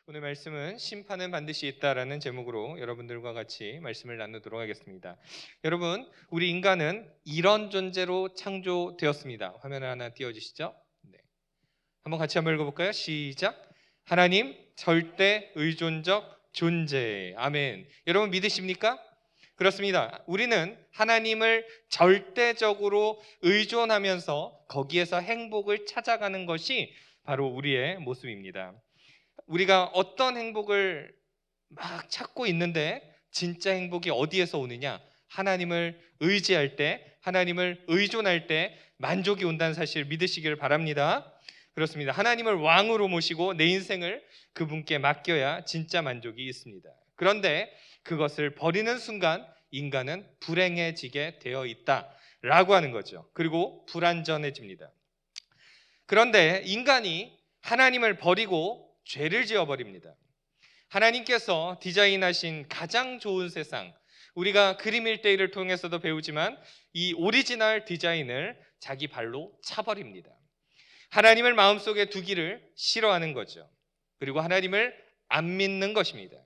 오늘 말씀은 심판은 반드시 있다라는 제목으로 여러분들과 같이 말씀을 나누도록 하겠습니다. 여러분, 우리 인간은 이런 존재로 창조되었습니다. 화면을 하나 띄워주시죠. 네. 한번 같이 한번 읽어볼까요? 시작. 하나님 절대 의존적 존재. 아멘. 여러분 믿으십니까? 그렇습니다. 우리는 하나님을 절대적으로 의존하면서 거기에서 행복을 찾아가는 것이 바로 우리의 모습입니다. 우리가 어떤 행복을 막 찾고 있는데 진짜 행복이 어디에서 오느냐? 하나님을 의지할 때, 하나님을 의존할 때 만족이 온다는 사실을 믿으시기를 바랍니다. 그렇습니다. 하나님을 왕으로 모시고 내 인생을 그분께 맡겨야 진짜 만족이 있습니다. 그런데 그것을 버리는 순간 인간은 불행해지게 되어 있다라고 하는 거죠. 그리고 불완전해집니다. 그런데 인간이 하나님을 버리고 죄를 지어버립니다. 하나님께서 디자인하신 가장 좋은 세상, 우리가 그림 일대일을 통해서도 배우지만 이 오리지널 디자인을 자기 발로 차버립니다. 하나님을 마음속에 두기를 싫어하는 거죠. 그리고 하나님을 안 믿는 것입니다.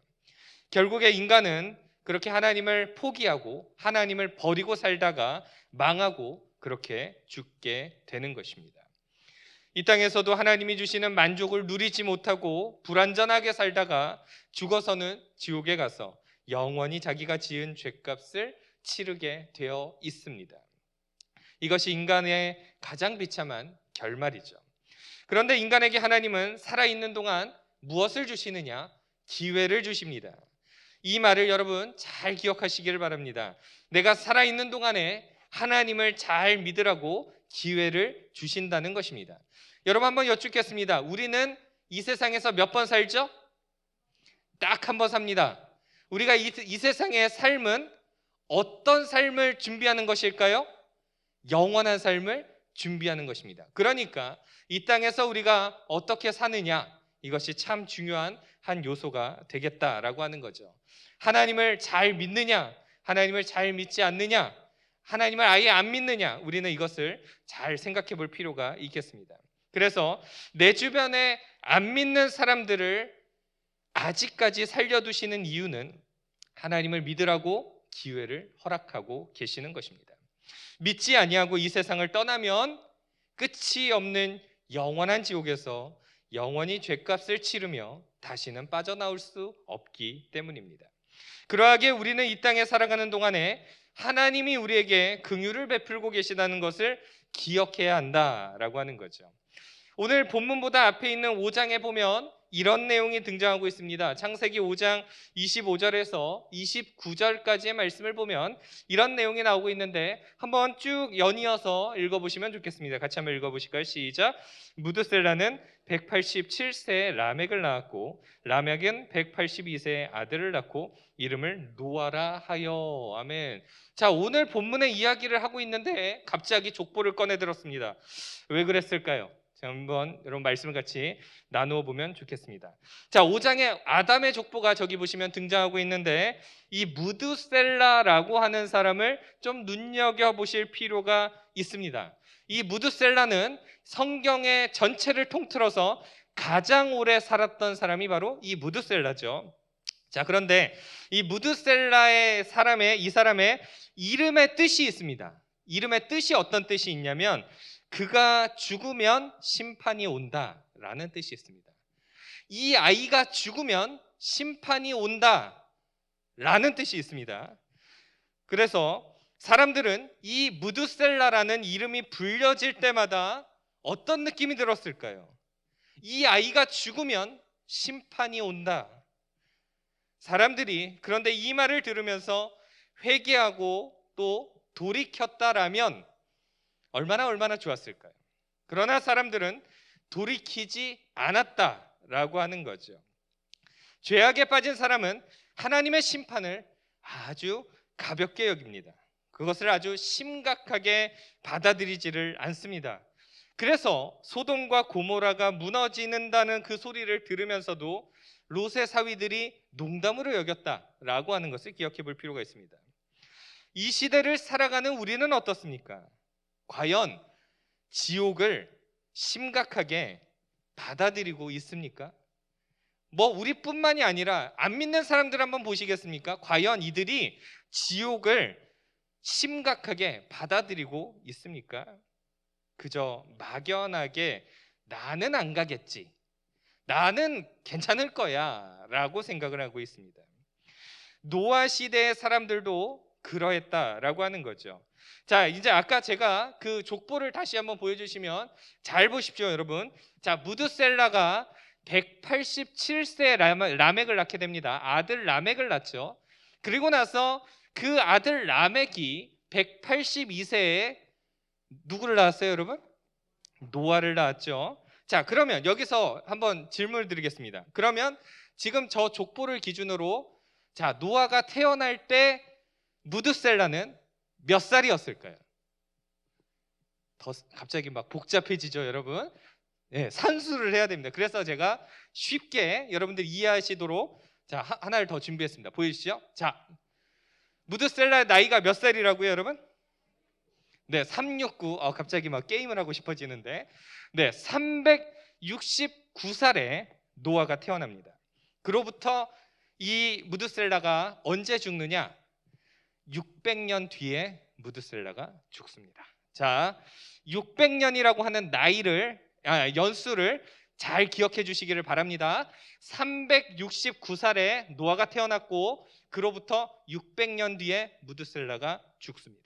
결국에 인간은 그렇게 하나님을 포기하고 하나님을 버리고 살다가 망하고 그렇게 죽게 되는 것입니다. 이 땅에서도 하나님이 주시는 만족을 누리지 못하고 불완전하게 살다가 죽어서는 지옥에 가서 영원히 자기가 지은 죄값을 치르게 되어 있습니다. 이것이 인간의 가장 비참한 결말이죠. 그런데 인간에게 하나님은 살아있는 동안 무엇을 주시느냐? 기회를 주십니다. 이 말을 여러분 잘 기억하시기를 바랍니다. 내가 살아있는 동안에 하나님을 잘 믿으라고 기회를 주신다는 것입니다. 여러분 한번 여쭙겠습니다. 우리는 이 세상에서 몇 번 살죠? 딱 한 번 삽니다. 우리가 이 세상의 삶은 어떤 삶을 준비하는 것일까요? 영원한 삶을 준비하는 것입니다. 그러니까 이 땅에서 우리가 어떻게 사느냐, 이것이 참 중요한 한 요소가 되겠다라고 하는 거죠. 하나님을 잘 믿느냐, 하나님을 잘 믿지 않느냐, 하나님을 아예 안 믿느냐, 우리는 이것을 잘 생각해 볼 필요가 있겠습니다. 그래서 내 주변에 안 믿는 사람들을 아직까지 살려두시는 이유는 하나님을 믿으라고 기회를 허락하고 계시는 것입니다. 믿지 아니하고 이 세상을 떠나면 끝이 없는 영원한 지옥에서 영원히 죄값을 치르며 다시는 빠져나올 수 없기 때문입니다. 그러하기에 우리는 이 땅에 살아가는 동안에 하나님이 우리에게 긍휼을 베풀고 계시다는 것을 기억해야 한다라고 하는 거죠. 오늘 본문보다 앞에 있는 5장에 보면 이런 내용이 등장하고 있습니다. 창세기 5장 25절에서 29절까지의 말씀을 보면 이런 내용이 나오고 있는데 한번 쭉 연이어서 읽어보시면 좋겠습니다. 같이 한번 읽어보실까요? 시작. 무드셀라는 187세에 라멕을 낳았고 라멕은 182세에 아들을 낳고 이름을 노아라 하여. 아멘. 자, 오늘 본문의 이야기를 하고 있는데 갑자기 족보를 꺼내 들었습니다. 왜 그랬을까요? 한번 여러분 말씀을 같이 나누어 보면 좋겠습니다. 자, 5장에 아담의 족보가 저기 보시면 등장하고 있는데 이 무드셀라라고 하는 사람을 좀 눈여겨 보실 필요가 있습니다. 이 무드셀라는 성경의 전체를 통틀어서 가장 오래 살았던 사람이 바로 이 무드셀라죠. 자, 그런데 이 무드셀라의 이 사람의 이름의 뜻이 있습니다. 이름의 뜻이 어떤 뜻이 있냐면 그가 죽으면 심판이 온다라는 뜻이 있습니다. 이 아이가 죽으면 심판이 온다라는 뜻이 있습니다. 그래서 사람들은 이 무드셀라라는 이름이 불려질 때마다 어떤 느낌이 들었을까요? 이 아이가 죽으면 심판이 온다. 사람들이 그런데 이 말을 들으면서 회개하고 또 돌이켰다라면 얼마나 좋았을까요? 그러나 사람들은 돌이키지 않았다라고 하는 거죠. 죄악에 빠진 사람은 하나님의 심판을 아주 가볍게 여깁니다. 그것을 아주 심각하게 받아들이지를 않습니다. 그래서 소돔과 고모라가 무너지는다는 그 소리를 들으면서도 롯의 사위들이 농담으로 여겼다라고 하는 것을 기억해 볼 필요가 있습니다. 이 시대를 살아가는 우리는 어떻습니까? 과연 지옥을 심각하게 받아들이고 있습니까? 뭐 우리뿐만이 아니라 안 믿는 사람들 한번 보시겠습니까? 과연 이들이 지옥을 심각하게 받아들이고 있습니까? 그저 막연하게 나는 안 가겠지, 나는 괜찮을 거야 라고 생각을 하고 있습니다. 노아 시대의 사람들도 그러했다라고 하는 거죠. 자, 이제 아까 제가 그 족보를 다시 한번 보여주시면 잘 보십시오, 여러분. 자, 무드셀라가 187세 라멕을 낳게 됩니다. 아들 라멕을 낳죠. 그리고 나서 그 아들 라멕이 182세에 누구를 낳았어요, 여러분? 노아를 낳았죠. 자, 그러면 여기서 한번 질문을 드리겠습니다. 그러면 지금 저 족보를 기준으로 자, 노아가 태어날 때 무드셀라는 몇 살이었을까요? 갑자기 막 복잡해지죠, 여러분. 네, 산수를 해야 됩니다. 그래서 제가 쉽게 여러분들 이해하시도록 자, 하나를 더 준비했습니다. 보이시죠? 자, 무드셀라의 나이가 몇 살이라고요, 여러분? 네, 369. 갑자기 막 게임을 하고 싶어지는데, 네, 369살에 노아가 태어납니다. 그로부터 이 무드셀라가 언제 죽느냐? 600년 뒤에 무드셀라가 죽습니다. 자, 600년이라고 하는 연수를 잘 기억해 주시기를 바랍니다. 369살에 노아가 태어났고 그로부터 600년 뒤에 무드셀라가 죽습니다.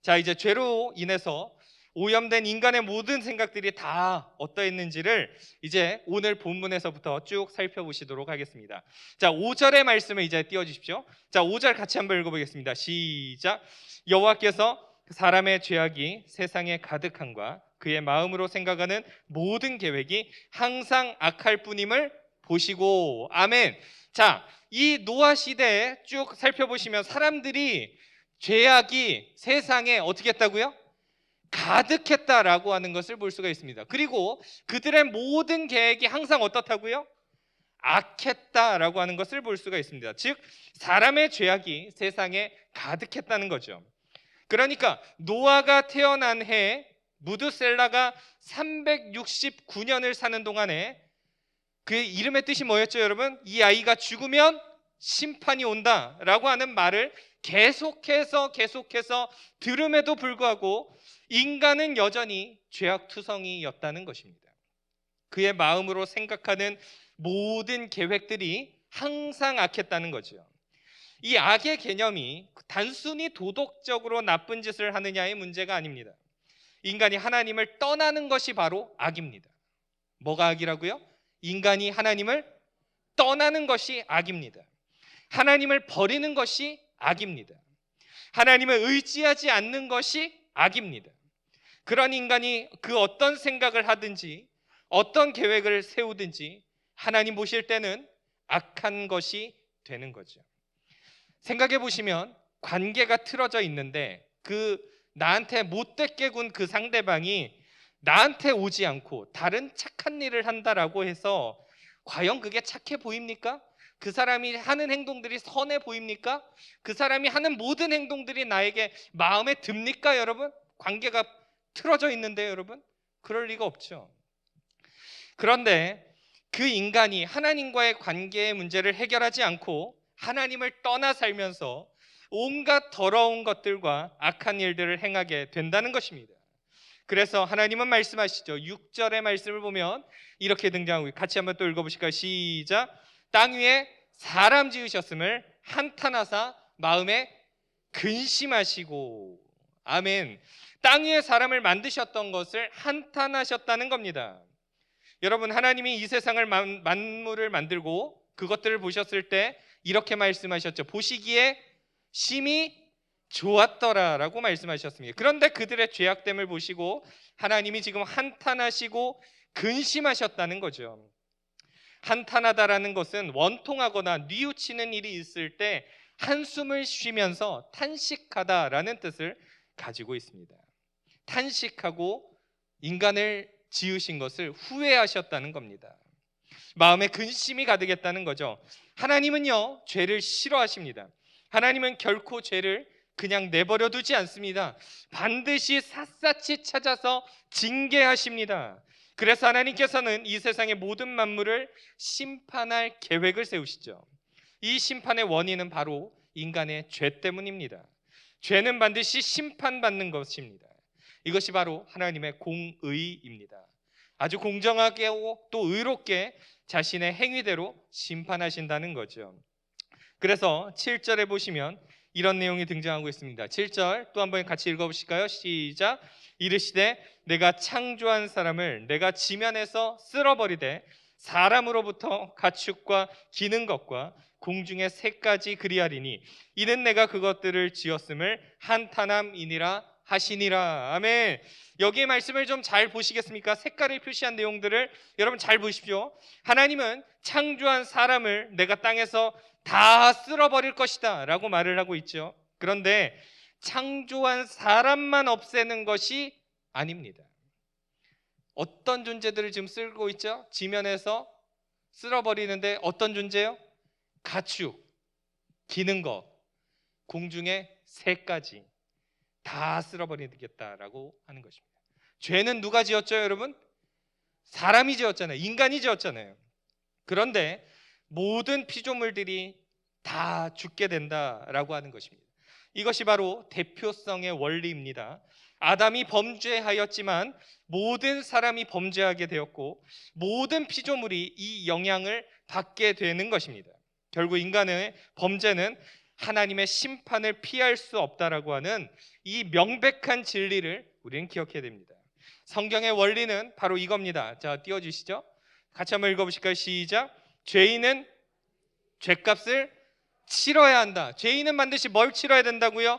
자, 이제 죄로 인해서 오염된 인간의 모든 생각들이 다 어떠했는지를 이제 오늘 본문에서부터 쭉 살펴보시도록 하겠습니다. 자, 5절의 말씀을 이제 띄워주십시오. 자, 5절 같이 한번 읽어보겠습니다. 시작. 여호와께서 사람의 죄악이 세상에 가득함과 그의 마음으로 생각하는 모든 계획이 항상 악할 뿐임을 보시고. 아멘. 자, 이 노아 시대에 쭉 살펴보시면 사람들이 죄악이 세상에 어떻게 했다고요? 가득했다라고 하는 것을 볼 수가 있습니다. 그리고 그들의 모든 계획이 항상 어떻다고요? 악했다라고 하는 것을 볼 수가 있습니다. 즉 사람의 죄악이 세상에 가득했다는 거죠. 그러니까 노아가 태어난 해 무드셀라가 369년을 사는 동안에 그 이름의 뜻이 뭐였죠, 여러분? 이 아이가 죽으면 심판이 온다라고 하는 말을 계속해서 들음에도 불구하고 인간은 여전히 죄악투성이였다는 것입니다. 그의 마음으로 생각하는 모든 계획들이 항상 악했다는 거죠. 이 악의 개념이 단순히 도덕적으로 나쁜 짓을 하느냐의 문제가 아닙니다. 인간이 하나님을 떠나는 것이 바로 악입니다. 뭐가 악이라고요? 인간이 하나님을 떠나는 것이 악입니다. 하나님을 버리는 것이 악입니다. 하나님을 의지하지 않는 것이 악입니다. 그런 인간이 그 어떤 생각을 하든지 어떤 계획을 세우든지 하나님 보실 때는 악한 것이 되는 거죠. 생각해 보시면 관계가 틀어져 있는데 그 나한테 못되게 군 그 상대방이 나한테 오지 않고 다른 착한 일을 한다라고 해서 과연 그게 착해 보입니까? 그 사람이 하는 행동들이 선해 보입니까? 그 사람이 하는 모든 행동들이 나에게 마음에 듭니까, 여러분? 관계가 틀어져 있는데 여러분? 그럴 리가 없죠. 그런데 그 인간이 하나님과의 관계의 문제를 해결하지 않고 하나님을 떠나 살면서 온갖 더러운 것들과 악한 일들을 행하게 된다는 것입니다. 그래서 하나님은 말씀하시죠. 6절의 말씀을 보면 이렇게 등장하고 같이 한번 또 읽어보실까요? 시작. 땅 위에 사람 지으셨음을 한탄하사 마음에 근심하시고. 아멘. 땅 위에 사람을 만드셨던 것을 한탄하셨다는 겁니다. 여러분, 하나님이 이 세상을 만물을 만들고 그것들을 보셨을 때 이렇게 말씀하셨죠. 보시기에 심히 좋았더라라고 말씀하셨습니다. 그런데 그들의 죄악됨을 보시고 하나님이 지금 한탄하시고 근심하셨다는 거죠. 한탄하다라는 것은 원통하거나 뉘우치는 일이 있을 때 한숨을 쉬면서 탄식하다라는 뜻을 가지고 있습니다. 탄식하고 인간을 지으신 것을 후회하셨다는 겁니다. 마음에 근심이 가득했다는 거죠. 하나님은요, 죄를 싫어하십니다. 하나님은 결코 죄를 그냥 내버려 두지 않습니다. 반드시 샅샅이 찾아서 징계하십니다. 그래서 하나님께서는 이 세상의 모든 만물을 심판할 계획을 세우시죠. 이 심판의 원인은 바로 인간의 죄 때문입니다. 죄는 반드시 심판받는 것입니다. 이것이 바로 하나님의 공의입니다. 아주 공정하게 또 의롭게 자신의 행위대로 심판하신다는 거죠. 그래서 7절에 보시면 이런 내용이 등장하고 있습니다. 7절 또 한번 같이 읽어보실까요? 시작. 이르시되 내가 창조한 사람을 내가 지면에서 쓸어버리되 사람으로부터 가축과 기는 것과 공중의 새까지 그리하리니 이는 내가 그것들을 지었음을 한탄함이니라 하시니라. 아멘. 여기의 말씀을 좀 잘 보시겠습니까? 색깔을 표시한 내용들을 여러분 잘 보십시오. 하나님은 창조한 사람을 내가 땅에서 다 쓸어버릴 것이다 라고 말을 하고 있죠. 그런데 창조한 사람만 없애는 것이 아닙니다. 어떤 존재들을 지금 쓸고 있죠? 지면에서 쓸어버리는데 어떤 존재요? 가축, 기는 것, 공중의 새까지 다 쓸어버리겠다라고 하는 것입니다. 죄는 누가 지었죠, 여러분? 사람이 지었잖아요. 인간이 지었잖아요. 그런데 모든 피조물들이 다 죽게 된다라고 하는 것입니다. 이것이 바로 대표성의 원리입니다. 아담이 범죄하였지만 모든 사람이 범죄하게 되었고 모든 피조물이 이 영향을 받게 되는 것입니다. 결국 인간의 범죄는 하나님의 심판을 피할 수 없다라고 하는 이 명백한 진리를 우리는 기억해야 됩니다. 성경의 원리는 바로 이겁니다. 자, 띄워주시죠. 같이 한번 읽어보실까요? 시작. 죄인은 죄값을 치러야 한다. 죄인은 반드시 뭘 치러야 된다고요?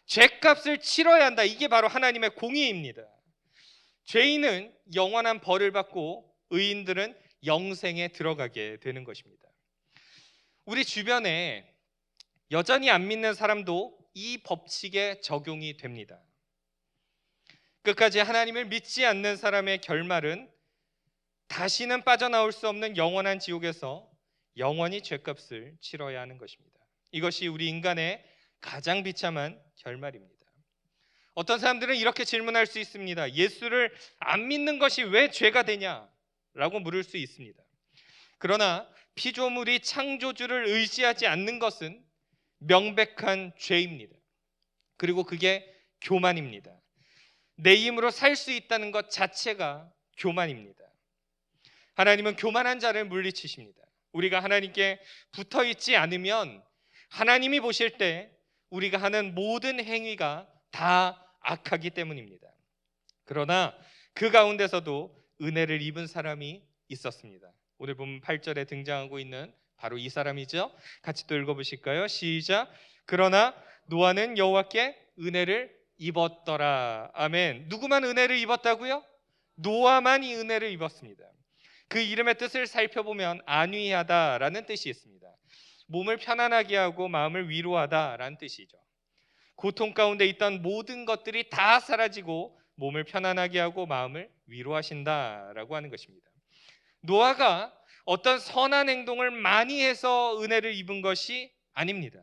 죄값을 치러야 한다. 이게 바로 하나님의 공의입니다. 죄인은 영원한 벌을 받고 의인들은 영생에 들어가게 되는 것입니다. 우리 주변에 여전히 안 믿는 사람도 이 법칙에 적용이 됩니다. 끝까지 하나님을 믿지 않는 사람의 결말은 다시는 빠져나올 수 없는 영원한 지옥에서 영원히 죄값을 치러야 하는 것입니다. 이것이 우리 인간의 가장 비참한 결말입니다. 어떤 사람들은 이렇게 질문할 수 있습니다. 예수를 안 믿는 것이 왜 죄가 되냐라고 물을 수 있습니다. 그러나 피조물이 창조주를 의지하지 않는 것은 명백한 죄입니다. 그리고 그게 교만입니다. 내 힘으로 살 수 있다는 것 자체가 교만입니다. 하나님은 교만한 자를 물리치십니다. 우리가 하나님께 붙어 있지 않으면 하나님이 보실 때 우리가 하는 모든 행위가 다 악하기 때문입니다. 그러나 그 가운데서도 은혜를 입은 사람이 있었습니다. 오늘 보면 8절에 등장하고 있는 바로 이 사람이죠. 같이 또 읽어보실까요? 시작. 그러나 노아는 여호와께 은혜를 입었더라. 아멘. 누구만 은혜를 입었다고요? 노아만 이 은혜를 입었습니다. 그 이름의 뜻을 살펴보면 안위하다라는 뜻이 있습니다. 몸을 편안하게 하고 마음을 위로하다라는 뜻이죠. 고통 가운데 있던 모든 것들이 다 사라지고 몸을 편안하게 하고 마음을 위로하신다라고 하는 것입니다. 노아가 어떤 선한 행동을 많이 해서 은혜를 입은 것이 아닙니다.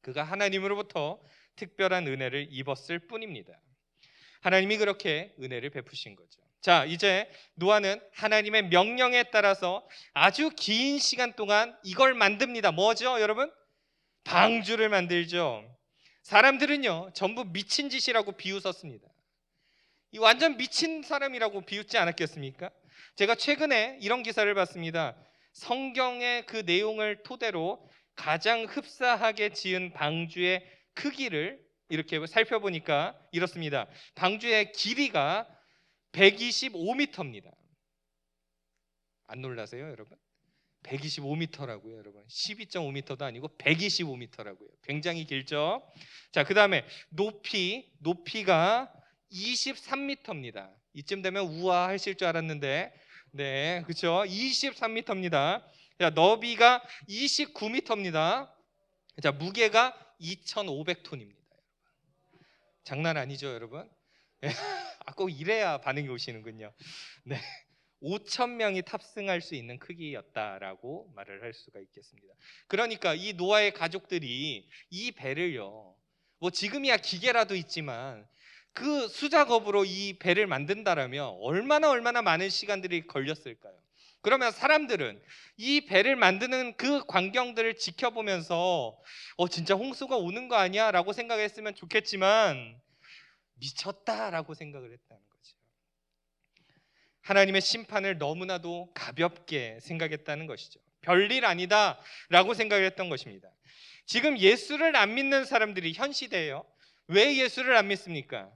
그가 하나님으로부터 특별한 은혜를 입었을 뿐입니다. 하나님이 그렇게 은혜를 베푸신 거죠. 자, 이제 노아는 하나님의 명령에 따라서 아주 긴 시간 동안 이걸 만듭니다. 뭐죠, 여러분? 방주를 만들죠. 사람들은요, 전부 미친 짓이라고 비웃었습니다. 이 완전 미친 사람이라고 비웃지 않았겠습니까? 제가 최근에 이런 기사를 봤습니다. 성경의 그 내용을 토대로 가장 흡사하게 지은 방주의 크기를 이렇게 살펴보니까 이렇습니다. 방주의 길이가 125m입니다. 안 놀라세요, 여러분? 125m라고요, 여러분. 12.5m도 아니고 125m라고요. 굉장히 길죠? 자, 그다음에 높이가 23m입니다. 이쯤 되면 우와 하실 줄 알았는데, 네, 그렇죠? 23m입니다. 자, 너비가 29m입니다. 자, 무게가 2,500톤입니다. 장난 아니죠, 여러분? 꼭 이래야 반응이 오시는군요. 네, 5,000명이 탑승할 수 있는 크기였다라고 말을 할 수가 있겠습니다. 그러니까 이 노아의 가족들이 이 배를요, 뭐 지금이야 기계라도 있지만 그 수작업으로 이 배를 만든다라면 얼마나 많은 시간들이 걸렸을까요? 그러면 사람들은 이 배를 만드는 그 광경들을 지켜보면서 진짜 홍수가 오는 거 아니야? 라고 생각했으면 좋겠지만 미쳤다라고 생각을 했다는 거죠. 하나님의 심판을 너무나도 가볍게 생각했다는 것이죠. 별일 아니다 라고 생각을 했던 것입니다. 지금 예수를 안 믿는 사람들이 현 시대에요, 왜 예수를 안 믿습니까?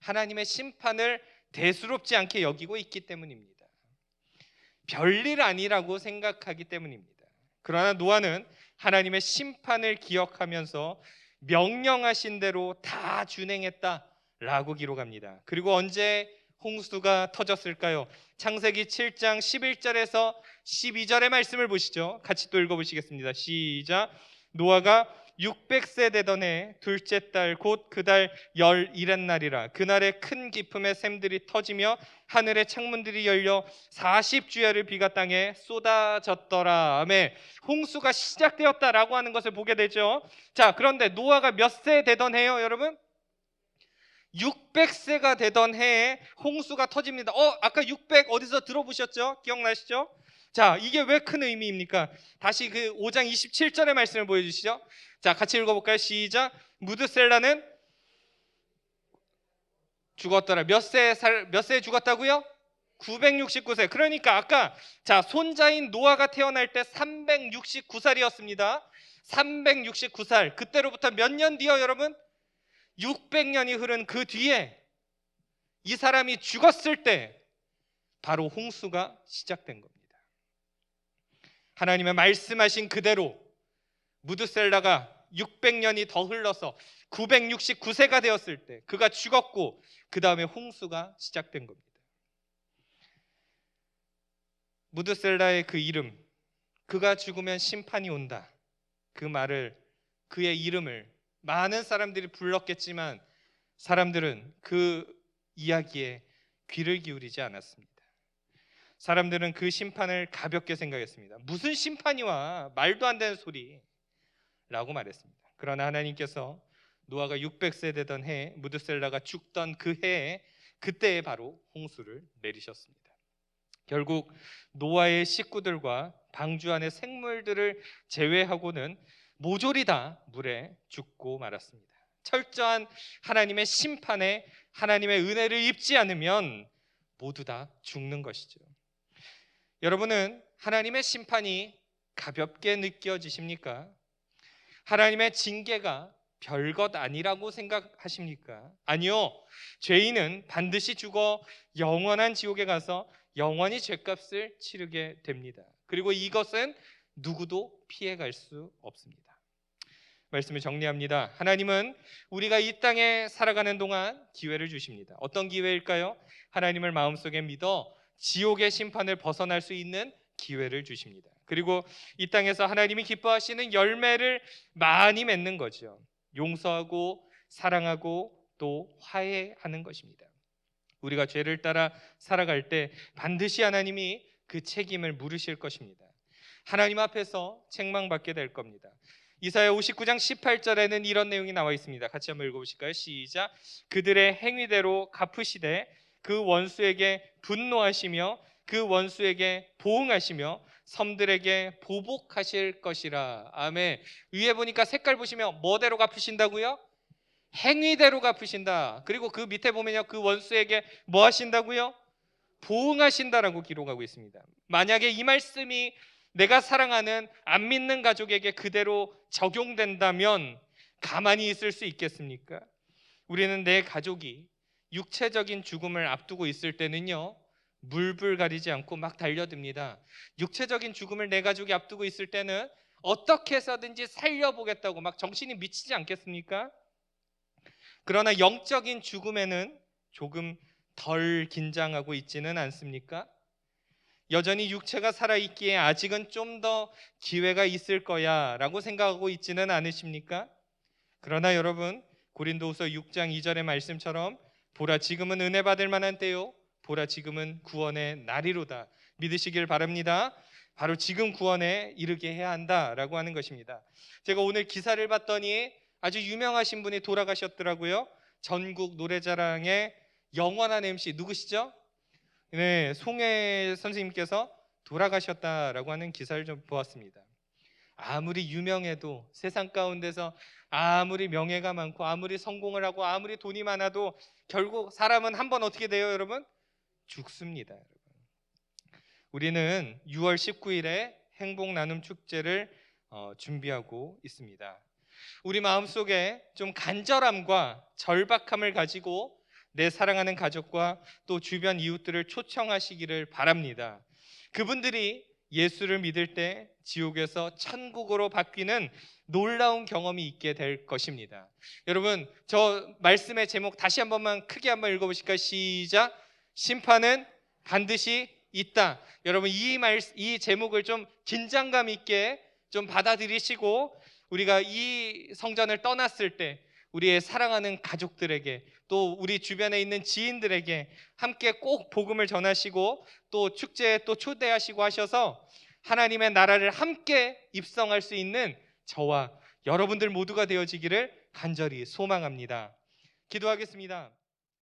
하나님의 심판을 대수롭지 않게 여기고 있기 때문입니다. 별일 아니라고 생각하기 때문입니다. 그러나 노아는 하나님의 심판을 기억하면서 명령하신 대로 다 준행했다라고 기록합니다. 그리고 언제 홍수가 터졌을까요? 창세기 7장 11절에서 12절의 말씀을 보시죠. 같이 또 읽어보시겠습니다. 시작. 노아가 600세 되던 해 둘째 달 곧 그 달 11의 날이라. 그날에 큰 기품의 샘들이 터지며 하늘의 창문들이 열려 40주야를 비가 땅에 쏟아졌더라. 아멘. 홍수가 시작되었다라고 하는 것을 보게 되죠. 자, 그런데 노아가 몇 세 되던 해요, 여러분? 600세가 되던 해에 홍수가 터집니다. 아까 600 어디서 들어보셨죠? 기억나시죠? 자, 이게 왜 큰 의미입니까? 다시 그 5장 27절의 말씀을 보여주시죠. 자, 같이 읽어볼까요? 시작. 무드셀라는 죽었더라. 몇 세에 죽었다고요? 969세. 그러니까 아까 손자인 노아가 태어날 때 369살이었습니다. 369살. 그때로부터 몇 년 뒤요, 여러분? 600년이 흐른 그 뒤에 이 사람이 죽었을 때 바로 홍수가 시작된 겁니다. 하나님의 말씀하신 그대로 무드셀라가 600년이 더 흘러서 969세가 되었을 때 그가 죽었고 그 다음에 홍수가 시작된 겁니다. 무드셀라의 그 이름, 그가 죽으면 심판이 온다, 그 말을, 그의 이름을 많은 사람들이 불렀겠지만 사람들은 그 이야기에 귀를 기울이지 않았습니다. 사람들은 그 심판을 가볍게 생각했습니다. 무슨 심판이 와, 말도 안 되는 소리라고 말했습니다. 그러나 하나님께서 노아가 600세 되던 해, 무드셀라가 죽던 그 해에 그때에 바로 홍수를 내리셨습니다. 결국 노아의 식구들과 방주 안의 생물들을 제외하고는 모조리 다 물에 죽고 말았습니다. 철저한 하나님의 심판에 하나님의 은혜를 입지 않으면 모두 다 죽는 것이죠. 여러분은 하나님의 심판이 가볍게 느껴지십니까? 하나님의 징계가 별것 아니라고 생각하십니까? 아니요, 죄인은 반드시 죽어 영원한 지옥에 가서 영원히 죄값을 치르게 됩니다. 그리고 이것은 누구도 피해갈 수 없습니다. 말씀을 정리합니다. 하나님은 우리가 이 땅에 살아가는 동안 기회를 주십니다. 어떤 기회일까요? 하나님을 마음속에 믿어 지옥의 심판을 벗어날 수 있는 기회를 주십니다. 그리고 이 땅에서 하나님이 기뻐하시는 열매를 많이 맺는 거죠. 용서하고 사랑하고 또 화해하는 것입니다. 우리가 죄를 따라 살아갈 때 반드시 하나님이 그 책임을 물으실 것입니다. 하나님 앞에서 책망받게 될 겁니다. 이사야 59장 18절에는 이런 내용이 나와 있습니다. 같이 한번 읽어보실까요? 시작. 그들의 행위대로 갚으시되 그 원수에게 분노하시며 그 원수에게 보응하시며 섬들에게 보복하실 것이라. 아멘. 위에 보니까 색깔 보시면 뭐대로 갚으신다고요? 행위대로 갚으신다. 그리고 그 밑에 보면요, 그 원수에게 뭐 하신다고요? 보응하신다라고 기록하고 있습니다. 만약에 이 말씀이 내가 사랑하는 안 믿는 가족에게 그대로 적용된다면 가만히 있을 수 있겠습니까? 우리는 내 가족이 육체적인 죽음을 앞두고 있을 때는요, 물불 가리지 않고 막 달려듭니다. 육체적인 죽음을 내 가족이 앞두고 있을 때는 어떻게 해서든지 살려보겠다고 막 정신이 미치지 않겠습니까? 그러나 영적인 죽음에는 조금 덜 긴장하고 있지는 않습니까? 여전히 육체가 살아있기에 아직은 좀 더 기회가 있을 거야 라고 생각하고 있지는 않으십니까? 그러나 여러분, 고린도후서 6장 2절의 말씀처럼 보라 지금은 은혜 받을 만한 때요, 보라 지금은 구원의 날이로다 믿으시길 바랍니다. 바로 지금 구원에 이르게 해야 한다라고 하는 것입니다. 제가 오늘 기사를 봤더니 아주 유명하신 분이 돌아가셨더라고요. 전국 노래자랑의 영원한 MC 누구시죠? 네, 송혜 선생님께서 돌아가셨다라고 하는 기사를 좀 보았습니다. 아무리 유명해도 세상 가운데서 아무리 명예가 많고 아무리 성공을 하고 아무리 돈이 많아도 결국 사람은 한번 어떻게 돼요, 여러분? 죽습니다. 여러분. 우리는 6월 19일에 행복 나눔 축제를 준비하고 있습니다. 우리 마음속에 좀 간절함과 절박함을 가지고 내 사랑하는 가족과 또 주변 이웃들을 초청하시기를 바랍니다. 그분들이 예수를 믿을 때 지옥에서 천국으로 바뀌는 놀라운 경험이 있게 될 것입니다. 여러분, 저 말씀의 제목 다시 한 번만 크게 한번 읽어보실까요? 시작. 심판은 반드시 있다. 여러분, 이 제목을 좀 긴장감 있게 좀 받아들이시고 우리가 이 성전을 떠났을 때 우리의 사랑하는 가족들에게 또 우리 주변에 있는 지인들에게 함께 꼭 복음을 전하시고 또 축제에 또 초대하시고 하셔서 하나님의 나라를 함께 입성할 수 있는 저와 여러분들 모두가 되어지기를 간절히 소망합니다. 기도하겠습니다.